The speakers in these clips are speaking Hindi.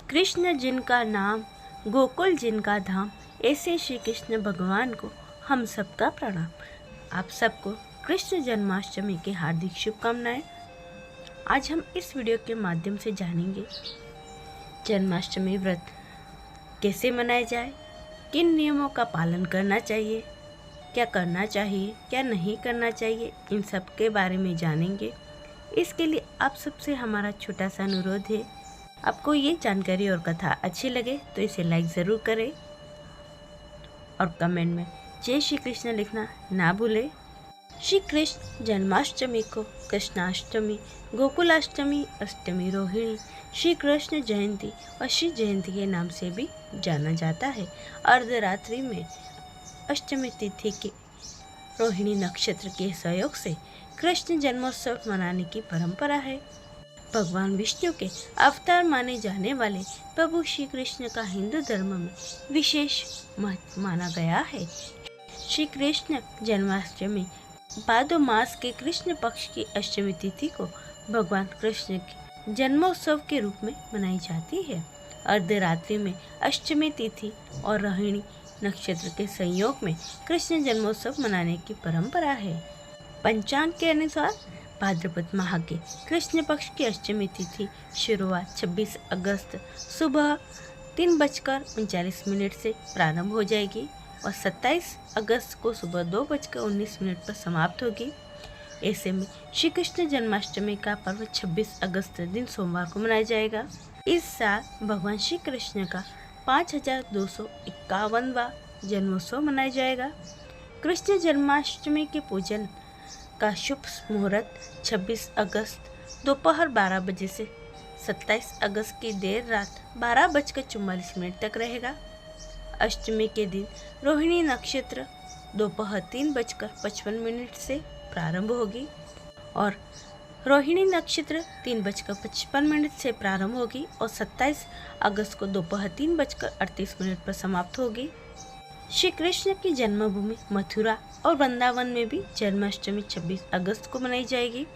कृष्ण जिनका नाम, गोकुल जिनका धाम, ऐसे श्री कृष्ण भगवान को हम सबका प्रणाम। आप सबको कृष्ण जन्माष्टमी की हार्दिक शुभकामनाएं। आज हम इस वीडियो के माध्यम से जानेंगे जन्माष्टमी व्रत कैसे मनाया जाए, किन नियमों का पालन करना चाहिए, क्या करना चाहिए, क्या नहीं करना चाहिए, इन सब के बारे में जानेंगे। इसके लिए आप सबसे हमारा छोटा सा अनुरोध है, आपको ये जानकारी और कथा अच्छी लगे तो इसे लाइक ज़रूर करें और कमेंट में जय श्री कृष्ण लिखना ना भूलें। श्री कृष्ण जन्माष्टमी को कृष्णाष्टमी, गोकुलाष्टमी, अष्टमी रोहिणी, श्री कृष्ण जयंती और श्री जयंती के नाम से भी जाना जाता है। अर्धरात्रि में अष्टमी तिथि के रोहिणी नक्षत्र के सहयोग से कृष्ण जन्मोत्सव मनाने की परंपरा है। भगवान विष्णु के अवतार माने जाने वाले प्रभु श्री कृष्ण का हिंदू धर्म में विशेष महत्व माना गया है। श्री कृष्ण जन्माष्टमी भादो मास के कृष्ण पक्ष की अष्टमी तिथि को भगवान कृष्ण के जन्मोत्सव के रूप में मनाई जाती है। अर्धरात्रि में अष्टमी तिथि और रोहिणी नक्षत्र के संयोग में कृष्ण जन्मोत्सव मनाने की परंपरा है। पंचांग के अनुसार भाद्रपद माह के कृष्ण पक्ष की अष्टमी तिथि शुरुआत 26 अगस्त सुबह 3:39 से प्रारंभ हो जाएगी और 27 अगस्त को सुबह 2:19 पर समाप्त होगी। ऐसे में श्री कृष्ण जन्माष्टमी का पर्व 26 अगस्त दिन सोमवार को मनाया जाएगा। इस साल भगवान श्री कृष्ण का 5251वां जन्मोत्सव मनाया जाएगा। कृष्ण जन्माष्टमी के पूजन का शुभ मुहूर्त 26 अगस्त दोपहर 12 बजे से 27 अगस्त की देर रात 12:44 तक रहेगा। अष्टमी के दिन रोहिणी नक्षत्र दोपहर 3:55 से प्रारंभ होगी और रोहिणी नक्षत्र 3:55 से प्रारंभ होगी और 27 अगस्त को दोपहर 3:38 पर समाप्त होगी। श्री कृष्ण की जन्मभूमि मथुरा और वृंदावन में भी जन्माष्टमी 26 अगस्त को मनाई जाएगी।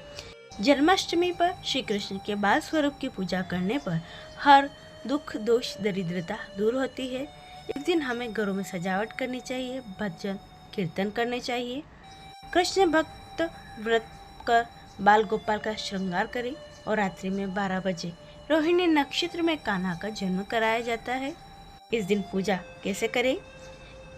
जन्माष्टमी पर श्री कृष्ण के बाल स्वरूप की पूजा करने पर हर दुख, दोष, दरिद्रता दूर होती है। इस दिन हमें घरों में सजावट करनी चाहिए, भजन कीर्तन करने चाहिए। कृष्ण भक्त व्रत कर बाल गोपाल का श्रृंगार करें और रात्रि में 12 बजे रोहिणी नक्षत्र में कान्हा का जन्म कराया जाता है। इस दिन पूजा कैसे करें?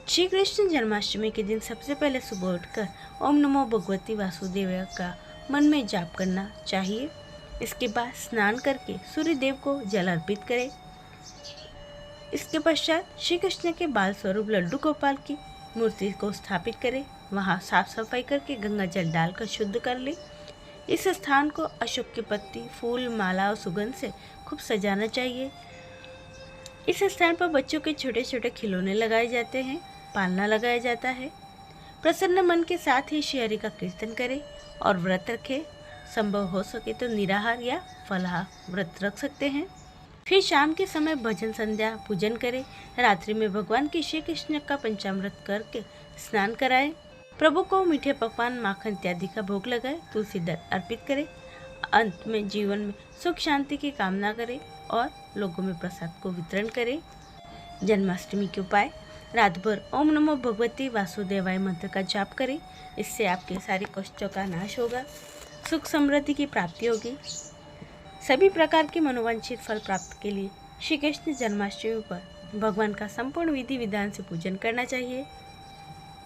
श्री कृष्ण जन्माष्टमी के दिन सबसे पहले सुबह उठकर ओम नमो भगवती वासुदेवाय का मन में जाप करना चाहिए। इसके बाद स्नान करके सूर्य देव को जल अर्पित करें। इसके पश्चात श्री कृष्ण के बाल स्वरूप लड्डू गोपाल की मूर्ति को स्थापित करें। वहां साफ सफाई करके गंगा जल डालकर शुद्ध कर ले। इस स्थान को अशोक की पत्ती, फूल, माला और सुगंध से खूब सजाना चाहिए। इस स्थान पर बच्चों के छोटे छोटे खिलौने लगाए जाते हैं, पालना लगाया जाता है। प्रसन्न मन के साथ ही श्री हरि का कीर्तन करें और व्रत रखें। संभव हो सके तो निराहार या फलाहार व्रत रख सकते हैं। फिर शाम के समय भजन संध्या पूजन करें। रात्रि में भगवान की श्री कृष्ण का पंचामृत करके स्नान कराएं। प्रभु को मीठे पकवान, माखन इत्यादि का भोग लगाए, तुलसी दल अर्पित करें। अंत में जीवन में सुख शांति की कामना करें और लोगों में प्रसाद को वितरण करें। जन्माष्टमी के उपाय: रात भर ओम नमो भगवती वासुदेवाय मंत्र का जाप करें। इससे आपके सारे कष्टों का नाश होगा, सुख समृद्धि की प्राप्ति होगी। सभी प्रकार के मनोवांछित फल प्राप्त के लिए श्री कृष्ण जन्माष्टमी पर भगवान का संपूर्ण विधि विधान से पूजन करना चाहिए।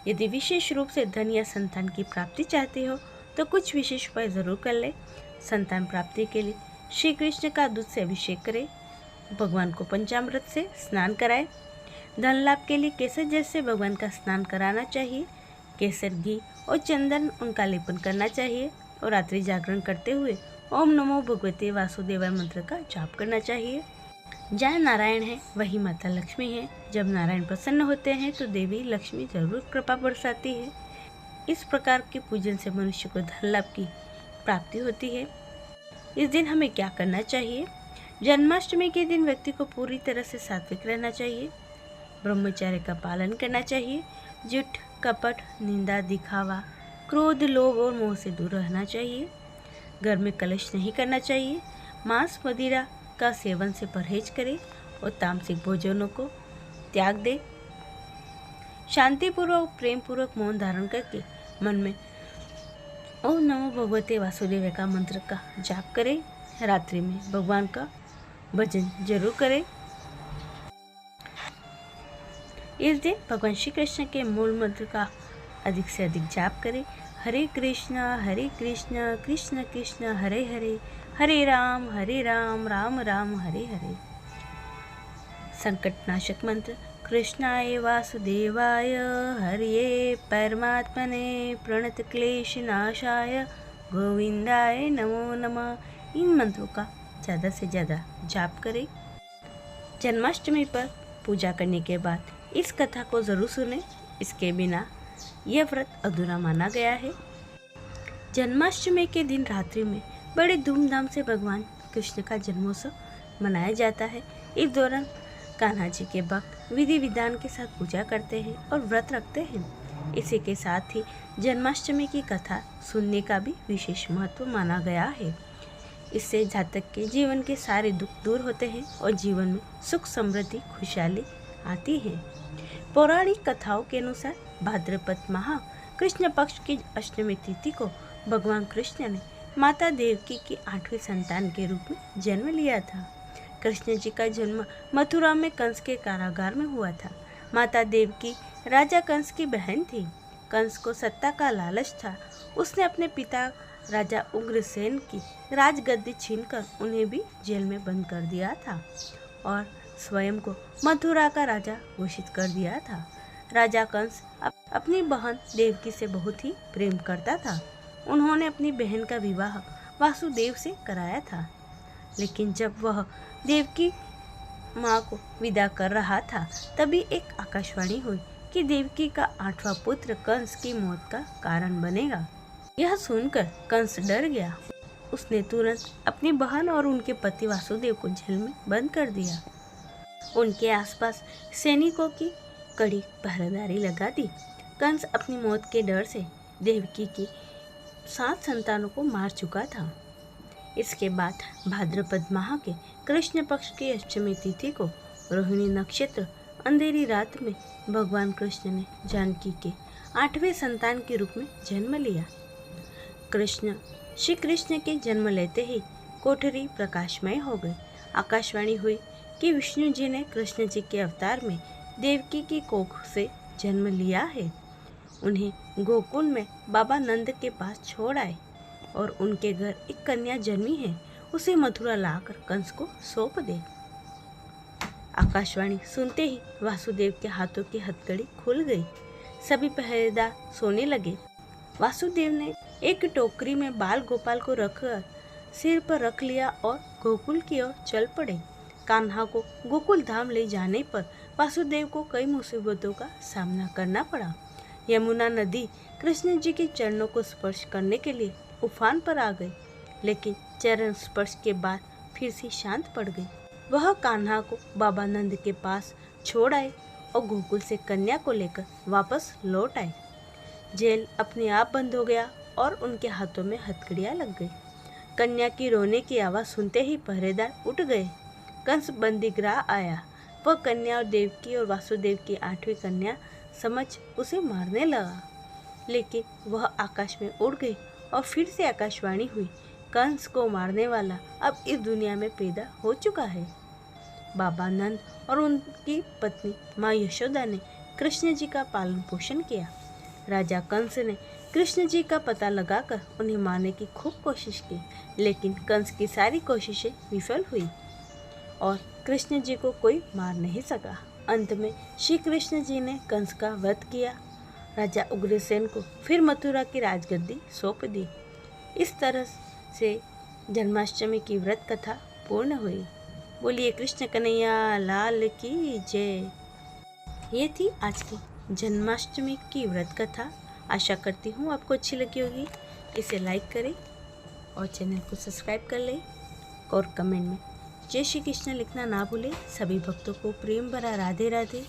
यदि विशेष रूप से धन या संतान की प्राप्ति चाहते हो तो कुछ विशेष उपाय जरूर कर ले। संतान प्राप्ति के लिए श्री कृष्ण का दूध से अभिषेक करें, भगवान को पंचामृत से स्नान कराएं। धन लाभ के लिए केसर जैसे भगवान का स्नान कराना चाहिए। केसर, घी और चंदन उनका लेपन करना चाहिए और रात्रि जागरण करते हुए ओम नमो भगवते वासुदेवाय मंत्र का जाप करना चाहिए। जहाँ नारायण है वही माता लक्ष्मी है। जब नारायण प्रसन्न होते हैं तो देवी लक्ष्मी जरूर कृपा बरसाती है। इस प्रकार के पूजन से मनुष्य को धन लाभ की प्राप्ति होती है। इस दिन हमें क्या करना चाहिए? जन्माष्टमी के दिन व्यक्ति को पूरी तरह से सात्विक रहना चाहिए, ब्रह्मचर्य का पालन करना चाहिए, झूठ, कपट, निंदा, दिखावा, क्रोध, लोभ और मोह से दूर रहना चाहिए। घर में कलश नहीं करना चाहिए। मांस, मदिरा का सेवन से परहेज करे और तामसिक भोजनों को त्याग दे। शांतिपूर्वक प्रेम पूर्वक मौन धारण करके मन में ओम नमो भगवते वासुदेव का मंत्र का जाप करे। रात्रि में भगवान का भजन जरूर करें। इस दिन भगवान श्री कृष्ण के मूल मंत्र का अधिक से अधिक जाप करें। हरे कृष्ण कृष्ण कृष्ण हरे हरे, हरे राम राम राम हरे हरे। संकटनाशक मंत्र कृष्णाय वासुदेवाय हरिये परमात्मने प्रणत क्लेश नाशाय गोविंदाय नमो नमः। इन मंत्रों का ज़्यादा से ज़्यादा जाप करें। जन्माष्टमी पर पूजा करने के बाद इस कथा को ज़रूर सुने, इसके बिना यह व्रत अधूरा माना गया है। जन्माष्टमी के दिन रात्रि में बड़े धूमधाम से भगवान कृष्ण का जन्मोत्सव मनाया जाता है। इस दौरान कान्हा जी के भक्त विधि विधान के साथ पूजा करते हैं और व्रत रखते हैं। इसी के साथ ही जन्माष्टमी की कथा सुनने का भी विशेष महत्व माना गया है। इससे जातक के जीवन के सारे दुख दूर होते हैं और जीवन में सुख समृद्धि खुशहाली आती है। पौराणिक कथाओं के अनुसार भाद्रपद माह कृष्ण पक्ष की अष्टमी तिथि को भगवान कृष्ण ने माता देवकी की 8वीं संतान के रूप में जन्म लिया था। कृष्ण जी का जन्म मथुरा में कंस के कारागार में हुआ था। माता देवकी राजा कंस की बहन थी। कंस को सत्ता का लालच था। उसने अपने पिता राजा उग्रसेन की राजगद्दी छीनकर उन्हें भी जेल में बंद कर दिया था और स्वयं को मथुरा का राजा घोषित कर दिया था। राजा कंस अपनी बहन देवकी से बहुत ही प्रेम करता था। उन्होंने अपनी बहन का विवाह वासुदेव से कराया था। लेकिन जब वह देवकी माँ को विदा कर रहा था, तभी एक आकाशवाणी हुई कि देवकी का 8वां पुत्र कंस की मौत का कारण बनेगा। यह सुनकर कंस डर गया। उसने तुरंत अपनी बहन और उनके पति वासुदेव को जेल में बंद कर दिया। उनके आसपास सैनिकों की कड़ी पहरेदारी लगा दी। कंस अपनी मौत के डर से देवकी की 7 संतानों को मार चुका था। इसके बाद भाद्रपद माह के कृष्ण पक्ष की अष्टमी तिथि को रोहिणी नक्षत्र अंधेरी रात में भगवान कृष्ण ने जानकी के 8वें संतान के रूप में जन्म लिया। श्री कृष्ण के जन्म लेते ही कोठरी प्रकाशमय हो गई। आकाशवाणी हुई कि विष्णु जी ने कृष्ण जी के अवतार में देवकी की कोख से जन्म लिया है। उन्हें गोकुल में बाबा नंद के पास छोड़ आए और उनके घर एक कन्या जन्मी है, उसे मथुरा लाकर कंस को सौंप दे। आकाशवाणी सुनते ही वासुदेव के हाथों की हथकड़ी खुल गई। सभी पहरेदार सोने लगे। वासुदेव ने एक टोकरी में बाल गोपाल को रखकर सिर पर रख लिया और गोकुल की ओर चल पड़े। कान्हा को गोकुल धाम ले जाने पर वासुदेव को कई मुसीबतों का सामना करना पड़ा। यमुना नदी कृष्ण जी के चरणों को स्पर्श करने के लिए उफान पर आ गई, लेकिन चरण स्पर्श के बाद फिर से शांत पड़ गई। वह कान्हा को बाबा नंद के पास छोड़ आए और गोकुल से कन्या को लेकर वापस लौट आए। जेल अपने आप बंद हो गया और उनके हाथों में हथकड़ियाँ लग गई। कन्या की रोने की आवाज़ सुनते ही पहरेदार उठ गए। कंस बंदीगृह आया। वह कन्या और देवकी और वासुदेव की 8वीं कन्या समझ उसे मारने लगा, लेकिन वह आकाश में उड़ गई और फिर से आकाशवाणी हुई, कंस को मारने वाला अब इस दुनिया में पैदा हो चुका है। बाबा नंद और उनकी पत्नी माँ यशोदा ने कृष्ण जी का पालन पोषण किया। राजा कंस ने कृष्ण जी का पता लगाकर उन्हें मारने की खूब कोशिश की, लेकिन कंस की सारी कोशिशें विफल हुई और कृष्ण जी को कोई मार नहीं सका। अंत में श्री कृष्ण जी ने कंस का वध किया। राजा उग्रसेन को फिर मथुरा की राजगद्दी सौंप दी। इस तरह से जन्माष्टमी की व्रत कथा पूर्ण हुई। बोलिए कृष्ण कन्हैया लाल की जय। ये थी आज की जन्माष्टमी की व्रत कथा। आशा करती हूँ आपको अच्छी लगी होगी। इसे लाइक करें और चैनल को सब्सक्राइब कर लें और कमेंट में जय श्री कृष्ण लिखना ना भूलें। सभी भक्तों को प्रेम भरा राधे राधे।